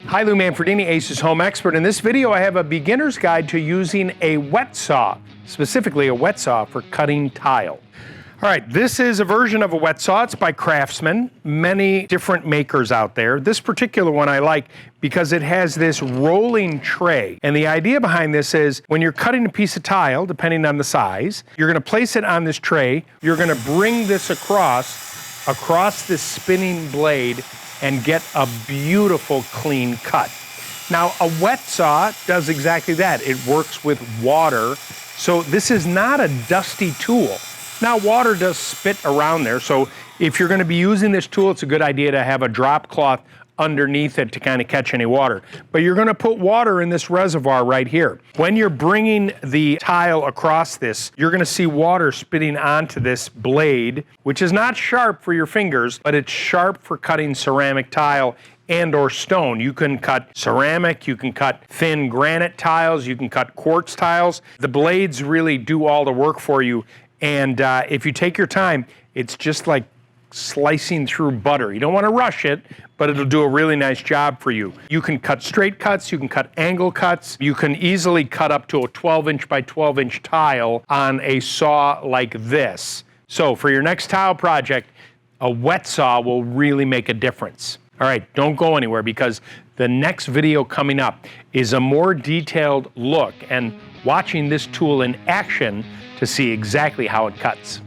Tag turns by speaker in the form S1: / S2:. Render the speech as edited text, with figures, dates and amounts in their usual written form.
S1: Hi, Lou Manfredini, Ace's Home Expert. In this video, I have a beginner's guide to using a wet saw, specifically a wet saw for cutting tile. All right, this is a version of a wet saw. It's by Craftsman, many different makers out there. This particular one I like because it has this rolling tray. And the idea behind this is when you're cutting a piece of tile, depending on the size, you're gonna place it on this tray. You're gonna bring this across this spinning blade and get a beautiful clean cut. Now, a wet saw does exactly that. It works with water. So this is not a dusty tool. Now, water does spit around there, so if you're gonna be using this tool, it's a good idea to have a drop cloth underneath it to kind of catch any water. But you're gonna put water in this reservoir right here. When you're bringing the tile across this, you're gonna see water spitting onto this blade, which is not sharp for your fingers, but it's sharp for cutting ceramic tile and or stone. You can cut ceramic, you can cut thin granite tiles, you can cut quartz tiles. The blades really do all the work for you. And if you take your time, it's just like slicing through butter. You don't want to rush it, but it'll do a really nice job for you. You can cut straight cuts, you can cut angle cuts, you can easily cut up to a 12-inch by 12-inch tile on a saw like this. So for your next tile project, a wet saw will really make a difference. All right, don't go anywhere because the next video coming up is a more detailed look and watching this tool in action to see exactly how it cuts.